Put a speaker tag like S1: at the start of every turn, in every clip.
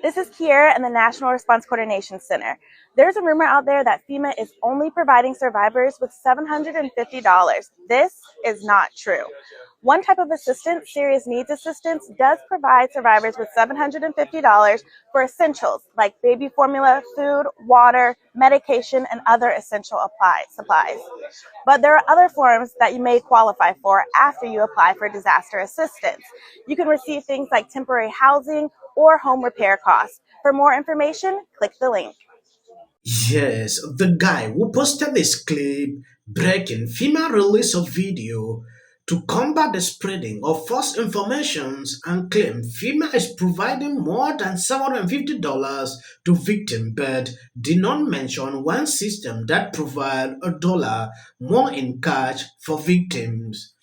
S1: This is Kiera in the National Response Coordination Center. There's a rumor out there that FEMA is only providing survivors with $750. This is not true. One type of assistance, serious needs assistance, does provide survivors with $750 for essentials like baby formula, food, water, medication, and other essential supplies. But there are other forms that you may qualify for after you apply for disaster assistance. You can receive things like temporary housing or home repair costs. For more information, click the link.
S2: Yes, the guy who posted this clip breaking FEMA release of video to combat the spreading of false informations and claim FEMA is providing more than $750 to victims but did not mention one system that provides $1 more in cash for victims.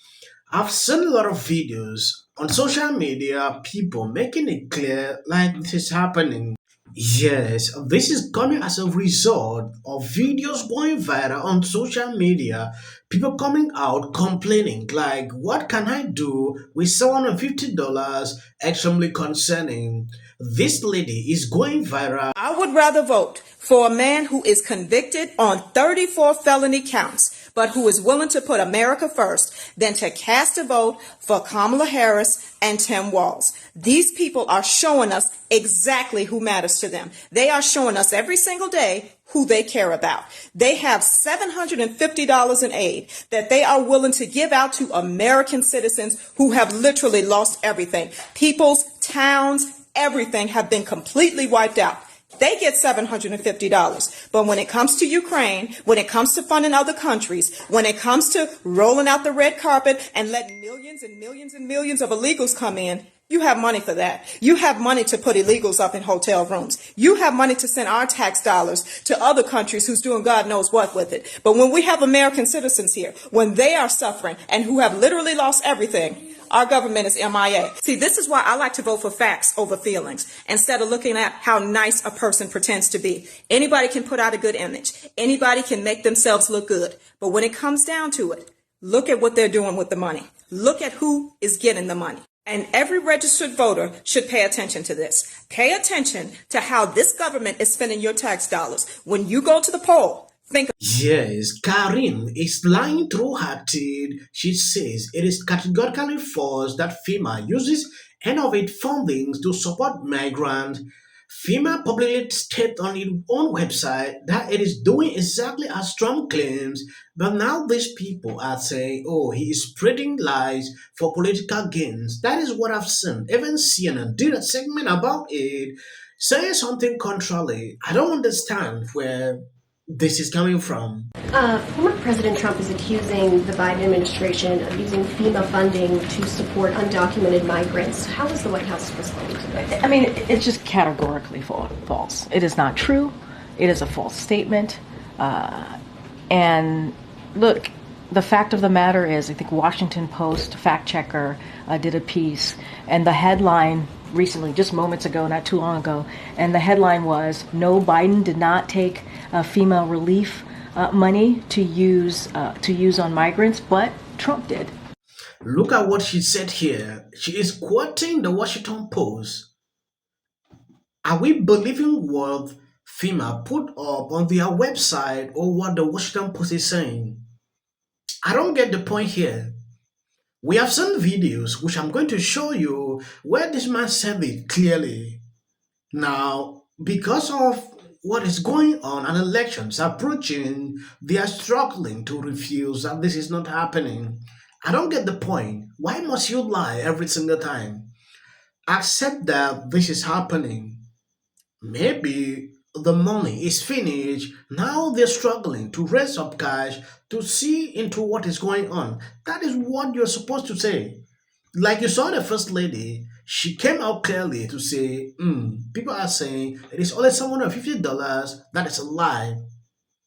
S2: I've seen a lot of videos on social media, people making it clear like this is happening. Yes, this is coming as a result of videos going viral on social media. People coming out complaining, like, what can I do with $750? Extremely concerning. This lady is going viral.
S3: I would rather vote for a man who is convicted on 34 felony counts, but who is willing to put America first, than to cast a vote for Kamala Harris and Tim Walz. These people are showing us exactly who matters to them. They are showing us every single day who they care about. They have $750 in aid that they are willing to give out to American citizens who have literally lost everything. People's towns, everything have been completely wiped out. They get $750. But when it comes to Ukraine, when it comes to funding other countries, when it comes to rolling out the red carpet and letting millions and millions and millions of illegals come in, you have money for that. You have money to put illegals up in hotel rooms. You have money to send our tax dollars to other countries who's doing God knows what with it. But when we have American citizens here, when they are suffering and who have literally lost everything, our government is MIA. See, this is why I like to vote for facts over feelings instead of looking at how nice a person pretends to be. Anybody can put out a good image. Anybody can make themselves look good. But when it comes down to it, look at what they're doing with the money. Look at who is getting the money. And every registered voter should pay attention to this. Pay attention to how this government is spending your tax dollars. When you go to the poll,
S2: Yes, Karim is lying through her teeth. She says it is categorically false that FEMA uses any of its funding to support migrants. FEMA publicly stated on its own website that it is doing exactly as Trump claims, but now these people are saying, oh, he is spreading lies for political gains. That is what I've seen. Even CNN did a segment about it, saying something contrary. I don't understand where this is coming from.
S4: Former President Trump is accusing the Biden administration of using FEMA funding to support undocumented migrants. How is the White House responding to that?
S5: I mean, it's just categorically false. It is not true. It is a false statement. And look, the fact of the matter is, I think Washington Post fact checker did a piece, and the headline recently, just moments ago, not too long ago, and the headline was, no, Biden did not take FEMA relief money to use on migrants, but Trump did.
S2: Look at what she said here. She is quoting the Washington Post. Are we believing what FEMA put up on their website or what the Washington Post is saying? I don't get the point here. We have seen videos, which I'm going to show you, where this man said it clearly. Now, because of what is going on and elections approaching, they are struggling to refuse that this is not happening. I don't get the point. Why must you lie every single time? Accept that this is happening. Maybe the money is finished. Now they're struggling to raise up cash to see into what is going on. That is what you're supposed to say. Like you saw the First Lady, she came out clearly to say, people are saying it is only $750. That is a lie.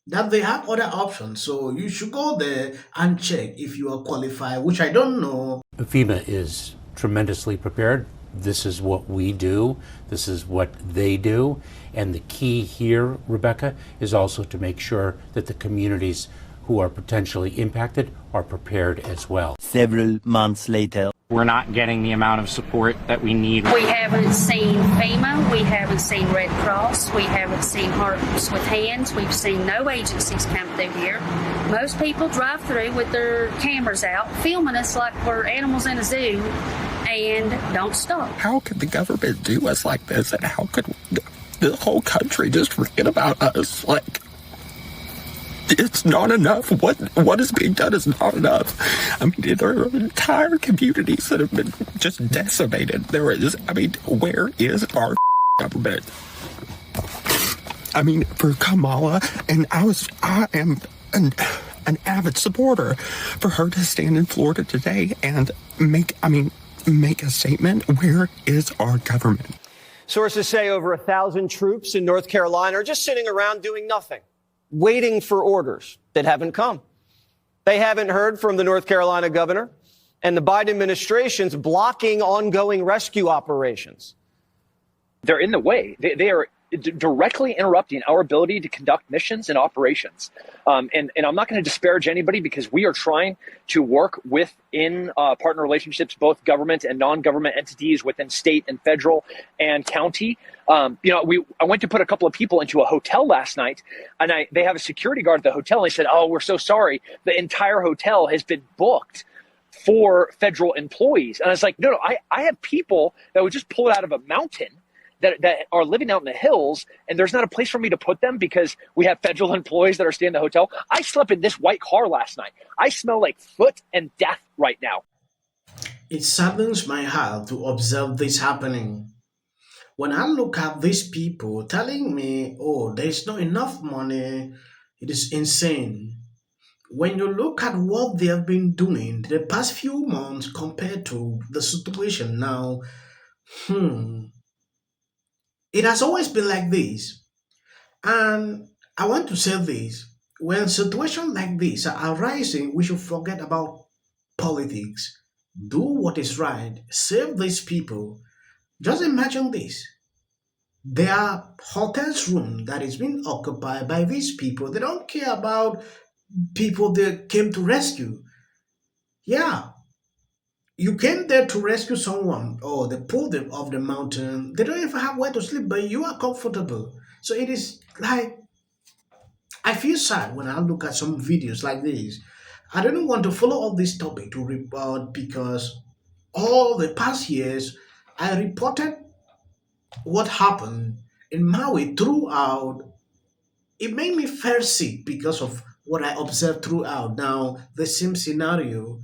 S2: That they have other options. So you should go there and check if you are qualified, which I don't know.
S6: FEMA is tremendously prepared. This is what we do. This is what they do. And the key here, Rebecca, is also to make sure that the communities who are potentially impacted are prepared as well.
S7: Several months later. We're not getting the amount of support that we need.
S8: We haven't seen FEMA, we haven't seen Red Cross, we haven't seen Hearts with Hands, we've seen no agencies come through here. Most people drive through with their cameras out, filming us like we're animals in a zoo, and don't stop.
S9: How could the government do us like this, and how could the whole country just forget about us? Like, it's not enough. What is being done is not enough. I mean, there are entire communities that have been just decimated. Where is our government? I mean, for Kamala, and I am an avid supporter for her to stand in Florida today and make a statement. Where is our government?
S10: Sources say over 1,000 troops in North Carolina are just sitting around doing nothing, waiting for orders that haven't come. They haven't heard from the North Carolina governor, and the Biden administration's blocking ongoing rescue operations.
S11: They're in the way. They are directly interrupting our ability to conduct missions and operations. And I'm not going to disparage anybody, because we are trying to work within partner relationships, both government and non-government entities within state and federal and county. I went to put a couple of people into a hotel last night, and they have a security guard at the hotel. And they said, "Oh, we're so sorry. The entire hotel has been booked for federal employees." And I was like, no, I have people that would just pull it out of a mountain that are living out in the hills, and there's not a place for me to put them because we have federal employees that are staying in the hotel. I slept in this white car last night. I smell like foot and death right now.
S2: It saddens my heart to observe this happening. When I look at these people telling me, oh, there's not enough money, it is insane. When you look at what they have been doing the past few months compared to the situation now, it has always been like this. And I want to say this. When situations like this are arising, we should forget about politics. Do what is right. Save these people. Just imagine this. There are hotels room that is being occupied by these people. They don't care about people they came to rescue. Yeah, you came there to rescue someone, or they pulled them off the mountain. They don't even have where to sleep, but you are comfortable. So it is like, I feel sad when I look at some videos like this. I don't want to follow up this topic to report, because all the past years I reported what happened in Maui throughout. It made me feel sick because of what I observed throughout. Now, the same scenario.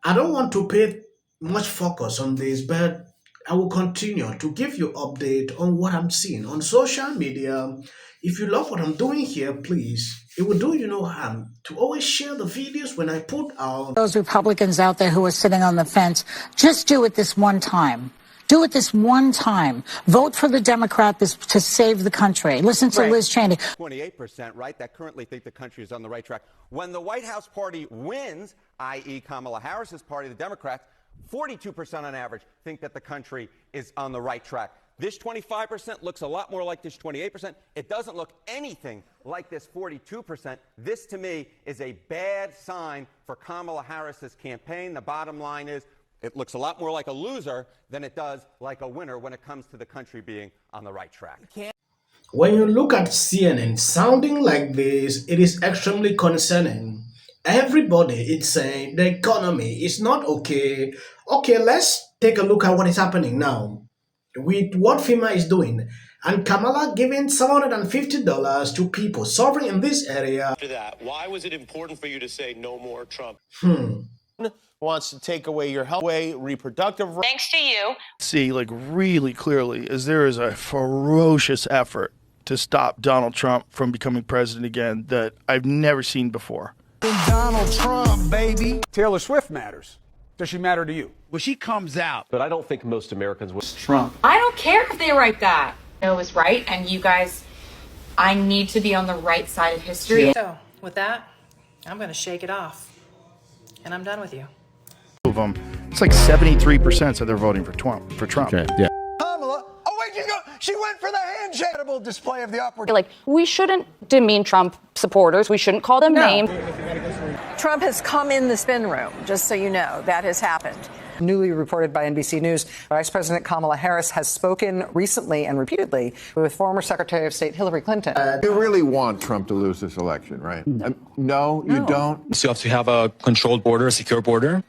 S2: I don't want to pay much focus on this, but I will continue to give you update on what I'm seeing on social media. If you love what I'm doing here, please, it will do you no harm to always share the videos when I put out.
S12: Those Republicans out there who are sitting on the fence, just do it this one time. Do it this one time. Vote for the Democrat to save the country. Listen to Liz Cheney.
S13: 28%, right, that currently think the country is on the right track. When the White House party wins, i.e. Kamala Harris's party, the Democrats, 42% on average think that the country is on the right track. This 25% looks a lot more like this 28%. It doesn't look anything like this 42%. This, to me, is a bad sign for Kamala Harris's campaign. The bottom line is, it looks a lot more like a loser than it does like a winner when it comes to the country being on the right track.
S2: When you look at CNN sounding like this, it is extremely concerning. Everybody is saying the economy is not okay. Okay, let's take a look at what is happening now with what FEMA is doing. And Kamala giving $750 to people suffering in this area.
S14: After that, why was it important for you to say no more Trump?
S15: Wants to take away your health, away reproductive rights.
S16: Thanks to you.
S17: See, like, really clearly, is there is a ferocious effort to stop Donald Trump from becoming president again that I've never seen before.
S18: Donald Trump, baby.
S19: Taylor Swift matters. Does she matter to you?
S18: Well, she comes out.
S20: But I don't think most Americans would.
S19: Trump.
S16: I don't care if they write that. No is right, and you guys, I need to be on the right side of history.
S21: So, with that, I'm going to shake it off. And I'm done with you.
S17: Of them, it's like 73% said they're voting for Trump.
S18: Okay, yeah. Kamala, oh wait, she went for the handshake. Display of the upward.
S22: Like, we shouldn't demean Trump supporters. We shouldn't call them names.
S23: Trump has come in the spin room, just so you know, that has happened.
S1: Newly reported by NBC News, Vice President Kamala Harris has spoken recently and repeatedly with former Secretary of State Hillary Clinton.
S3: You really want Trump to lose this election, right? No, you don't.
S23: So you have to have a controlled border, a secure border.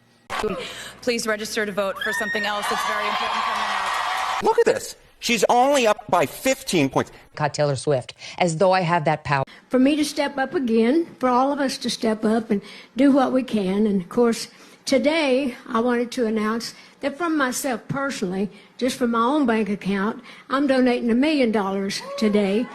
S24: Please register to vote for something else that's very important coming up.
S13: Look at this. She's only up by 15 points.
S25: Taylor Swift, as though I have that power.
S26: For me to step up again, for all of us to step up and do what we can. And of course, today I wanted to announce that from myself personally, just from my own bank account, I'm donating $1 million today.